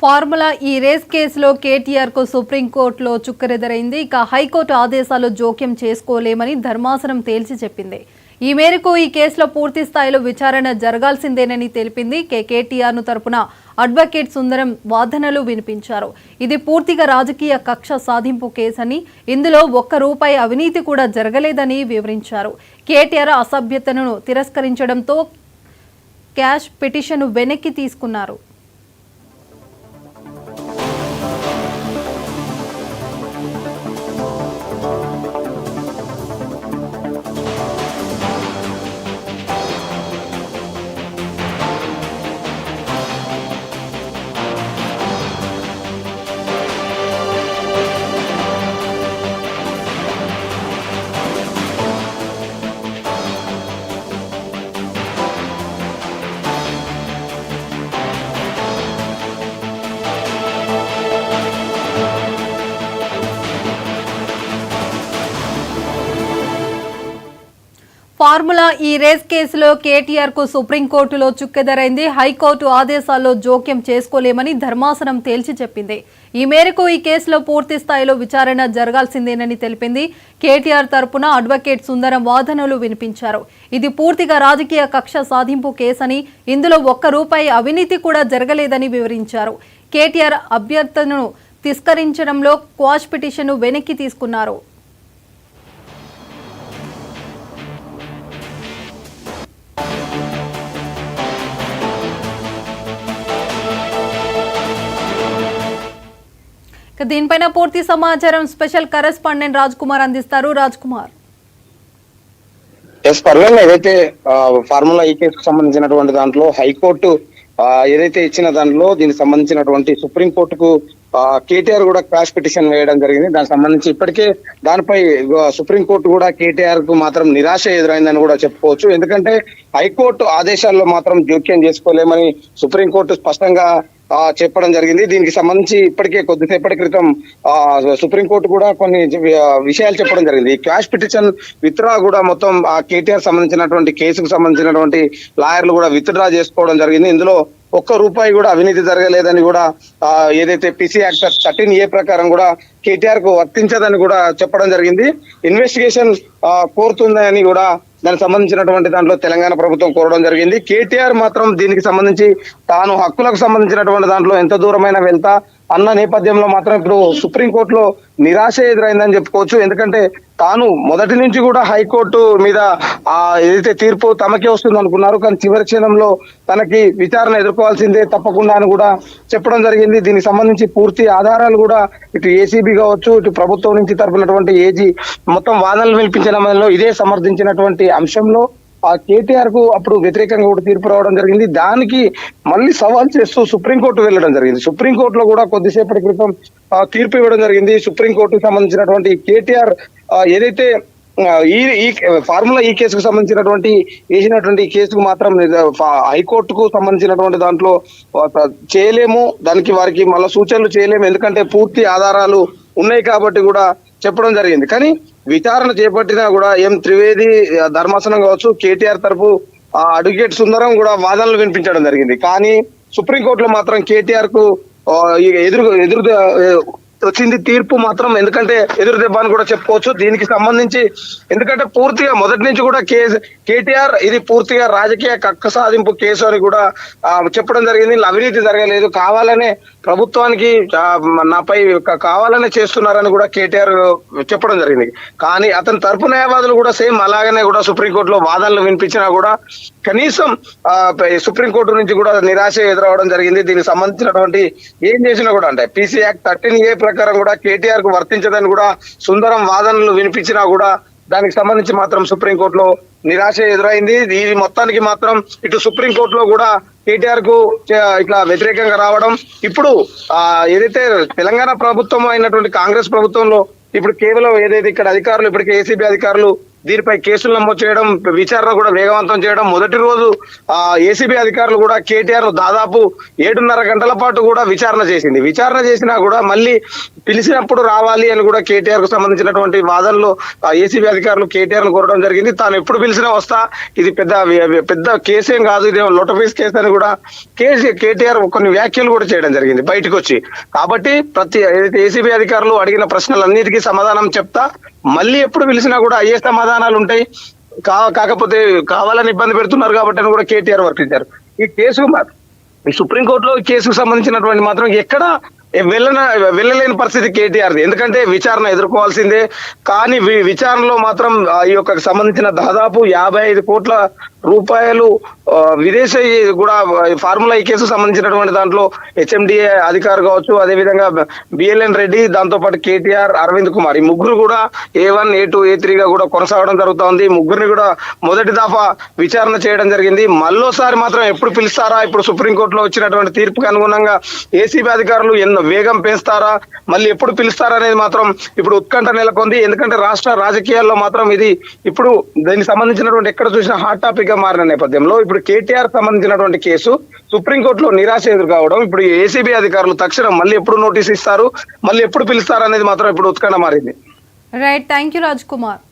Formula ఈ race కేసులో కేటీఆర్కు సుప్రీంకోర్టులో చుక్కరెదురైంది. ఇక హైకోర్టు ఆదేశాలు జోక్యం చేసుకోలేమని ధర్మాసనం తేల్చి చెప్పింది. ఈ మేరకు ఈ కేసులో పూర్తి స్థాయిలో విచారణ జరగాల్సిందేనని తెలిపింది. కేటీఆర్ను తరపున అడ్వకేట్ సుందరం వాదనలు వినిపించారు. ఇది పూర్తిగా రాజకీయ కక్ష సాధింపు కేసని, ఇందులో ఒక్క రూపాయి అవినీతి కూడా జరగలేదని వివరించారు. కేటీఆర్ అసభ్యతను తిరస్కరించడంతో క్యాష్ పిటిషన్ వెనక్కి తీసుకున్నారు. ఫార్ములా ఈ రేస్ కేసులో కేటీఆర్కు సుప్రీంకోర్టులో చుక్కెదురైంది. హైకోర్టు ఆదేశాల్లో జోక్యం చేసుకోలేమని ధర్మాసనం తేల్చి చెప్పింది. ఈ మేరకు ఈ కేసులో పూర్తి స్థాయిలో విచారణ జరగాల్సిందేనని తెలిపింది. కేటీఆర్ తరపున అడ్వకేట్ సుందరం వాదనలు వినిపించారు. ఇది పూర్తిగా రాజకీయ కక్ష సాధింపు కేసని, ఇందులో ఒక్క రూపాయి అవినీతి కూడా జరగలేదని వివరించారు. కేటీఆర్ అభ్యర్థనను తిరస్కరించడంలో క్వాష్ పిటిషన్ను వెనక్కి తీసుకున్నారు. దీనిపైన పూర్తి సమాచారం స్పెషల్ కరెస్పాండెంట్ రాజ్ కుమార్ అందిస్తారు. రాజ్ కుమార్. ఏదైతే ఫార్ములా ఈ కేసుకు సంబంధించినటువంటి దాంట్లో హైకోర్టు ఏదైతే ఇచ్చిన దాంట్లో దీనికి సంబంధించినటువంటి సుప్రీంకోర్టుకు కేటీఆర్ కూడా క్రాష్ పిటిషన్ వేయడం జరిగింది. దానికి సంబంధించి ఇప్పటికే దానిపై సుప్రీంకోర్టు కూడా కేటీఆర్ కు మాత్రం నిరాశ ఎదురైందని కూడా చెప్పుకోవచ్చు. ఎందుకంటే హైకోర్టు ఆదేశాల్లో మాత్రం జోక్యం చేసుకోలేమని సుప్రీంకోర్టు స్పష్టంగా చెప్పడం జరిగింది. దీనికి సంబంధించి ఇప్పటికే కొద్దిసేపటి క్రితం సుప్రీంకోర్టు కూడా కొన్ని విషయాలు చెప్పడం జరిగింది. ఈ క్వాష్ పిటిషన్ విత్డ్రా కూడా మొత్తం ఆ కేటీఆర్ సంబంధించినటువంటి కేసుకు సంబంధించినటువంటి లాయర్లు కూడా విత్డ్రా చేసుకోవడం జరిగింది. ఇందులో ఒక్క రూపాయి కూడా అవినీతి జరగలేదని కూడా ఏదైతే పిసి యాక్ట్ 13A ప్రకారం కూడా కేటీఆర్ కు వర్తించదని కూడా చెప్పడం జరిగింది. ఇన్వెస్టిగేషన్ కోరుతుందని కూడా దానికి సంబంధించినటువంటి దాంట్లో తెలంగాణ ప్రభుత్వం కోరడం జరిగింది. కేటీఆర్ మాత్రం దీనికి సంబంధించి తాను హక్కులకు సంబంధించినటువంటి దాంట్లో ఎంత దూరమైనా వెళ్తా అన్న నేపథ్యంలో మాత్రం ఇప్పుడు సుప్రీంకోర్టులో నిరాశ ఎదురైందని చెప్పుకోవచ్చు. ఎందుకంటే తాను మొదటి నుంచి కూడా హైకోర్టు మీద ఏదైతే తీర్పు తమకే వస్తుంది అనుకున్నారు, కానీ చివరి క్షణంలో తనకి విచారణ ఎదుర్కోవాల్సిందే తప్పకుండా అని కూడా చెప్పడం జరిగింది. దీనికి సంబంధించి పూర్తి ఆధారాలు కూడా ఇటు ఏసీబీ కావచ్చు, ఇటు ప్రభుత్వం నుంచి తరపునటువంటి ఏజీ మొత్తం వాదనలు వినిపించడంలో ఇదే సమర్థించినటువంటి అంశంలో ఆ కేటీఆర్ కు అప్పుడు వ్యతిరేకంగా కూడా తీర్పు రావడం జరిగింది. దానికి మళ్ళీ సవాల్ చేస్తూ సుప్రీంకోర్టు వెళ్ళడం జరిగింది. సుప్రీంకోర్టులో కూడా కొద్దిసేపటి క్రితం తీర్పు ఇవ్వడం జరిగింది. సుప్రీంకోర్టుకు సంబంధించినటువంటి కేటీఆర్ ఏదైతే ఈ ఫార్ములా ఈ కేసుకు సంబంధించినటువంటి వేసినటువంటి కేసుకు మాత్రం హైకోర్టుకు సంబంధించినటువంటి దాంట్లో చేయలేము, దానికి వారికి మళ్ళీ సూచనలు చేయలేము, ఎందుకంటే పూర్తి ఆధారాలు ఉన్నాయి కాబట్టి కూడా చెప్పడం జరిగింది. కానీ విచారణ చేపట్టినా కూడా త్రివేది ధర్మాసనం కావచ్చు, కేటీఆర్ తరపు అడ్వకేట్ సుందరం కూడా వాదనలు వినిపించడం జరిగింది. కానీ సుప్రీంకోర్టులో మాత్రం కేటీఆర్ కు ఎదురు వచ్చింది తీర్పు మాత్రం, ఎందుకంటే ఎదురు దెబ్బ అని కూడా చెప్పుకోవచ్చు. దీనికి సంబంధించి ఎందుకంటే పూర్తిగా మొదటి నుంచి కూడా కేటీఆర్ ఇది పూర్తిగా రాజకీయ కక్ష సాధింపు కేసు అని కూడా చెప్పడం జరిగింది. అవినీతి జరగలేదు, కావాలనే ప్రభుత్వానికి నాపై కావాలనే చేస్తున్నారని కూడా కేటీఆర్ చెప్పడం జరిగింది. కానీ అతని తరపు న్యాయవాదులు కూడా సేమ్ అలాగనే కూడా సుప్రీంకోర్టులో వాదనలు వినిపించినా కూడా కనీసం సుప్రీంకోర్టు నుంచి కూడా నిరాశ ఎదురవడం జరిగింది. దీనికి సంబంధించినటువంటి ఏం చేసినా కూడా అంటే పిసి యాక్ట్ 13A ప్రకారం కూడా కేటీఆర్ కు వర్తించదని కూడా సుందరం వాదనలు వినిపించినా కూడా దానికి సంబంధించి మాత్రం సుప్రీంకోర్టులో నిరాశ ఎదురైంది. ఇది మొత్తానికి మాత్రం ఇటు సుప్రీంకోర్టులో కూడా కేటీఆర్ కు ఇట్లా వ్యతిరేకంగా రావడం, ఇప్పుడు ఏదైతే తెలంగాణ ప్రభుత్వం అయినటువంటి కాంగ్రెస్ ప్రభుత్వంలో ఇప్పుడు కేవలం ఏదైతే ఇక్కడ అధికారులు ఇప్పటికే ఏసీబీ అధికారులు దీనిపై కేసులు నమోదు చేయడం, విచారణ కూడా వేగవంతం చేయడం. మొదటి రోజు ఏసీబీ అధికారులు కూడా కేటీఆర్ దాదాపు 7.5 గంటల పాటు కూడా విచారణ చేసింది. విచారణ చేసినా కూడా మళ్ళీ పిలిచినప్పుడు రావాలి అని కూడా కేటీఆర్ కు సంబంధించినటువంటి వాదనలో ఏసీబీ అధికారులు కేటీఆర్ ను కోరడం జరిగింది. తాను ఎప్పుడు పిలిచినా వస్తా, ఇది పెద్ద కేసేం కాదు, ఇది లొటపీస్ కేసు అని కూడా కేటీఆర్ కొన్ని వ్యాఖ్యలు కూడా చేయడం జరిగింది బయటకు వచ్చి. కాబట్టి ఏదైతే ఏసీబీ అధికారులు అడిగిన ప్రశ్నలన్నిటికీ సమాధానం చెప్తా, మళ్ళీ ఎప్పుడు పిలిచినా కూడా అయ్యే సమాధానాలు ఉంటాయి, కాకపోతే కావాలని ఇబ్బంది పెడుతున్నారు కాబట్టి అని కూడా కేటీఆర్ వర్తించారు. ఈ కేసు సుప్రీంకోర్టులో కేసుకు సంబంధించినటువంటి మాత్రం ఎక్కడ వెళ్ళలేని పరిస్థితి కేటీఆర్ది. ఎందుకంటే విచారణ ఎదుర్కోవాల్సిందే. కానీ విచారణలో మాత్రం ఈ యొక్క సంబంధించిన దాదాపు 55 కోట్ల రూపాయలు విదేశీ కూడా ఫార్ములా ఈ కేసుకు సంబంధించినటువంటి దాంట్లో హెచ్ఎండిఏ అధికారు కావచ్చు, అదేవిధంగా బిఎల్ఎన్ రెడ్డి, దాంతో పాటు కేటీఆర్, అరవింద్ కుమార్, ఈ ముగ్గురు కూడా A1, A2, A3 గా కూడా కొనసాగడం జరుగుతోంది. ముగ్గురిని కూడా మొదటి దఫా విచారణ చేయడం జరిగింది. మళ్ళోసారి మాత్రం ఎప్పుడు పిలుస్తారా, ఇప్పుడు సుప్రీంకోర్టులో వచ్చినటువంటి తీర్పుకి అనుగుణంగా ఏసీబీ అధికారులు ఎన్నో వేగం పెంచుతారా, మళ్ళీ ఎప్పుడు పిలుస్తారా అనేది మాత్రం ఇప్పుడు ఉత్కంఠ నెలకొంది. ఎందుకంటే రాష్ట్ర రాజకీయాల్లో మాత్రం ఇది ఇప్పుడు దీనికి సంబంధించినటువంటి ఎక్కడ చూసినా హాట్ టాపిక్ గా మారిన నేపథ్యంలో ఇప్పుడు కేటీఆర్ సంబంధించినటువంటి కేసు సుప్రీంకోర్టులో నిరాశ ఎదురు కావడం, ఇప్పుడు ఏసీబీ అధికారులు తక్షణం మళ్ళీ ఎప్పుడు నోటీస్ ఇస్తారు, మళ్ళీ ఎప్పుడు పిలుస్తారు అనేది మాత్రం ఇప్పుడు ఉత్కంఠ మారింది. Right, thank you Raj Kumar.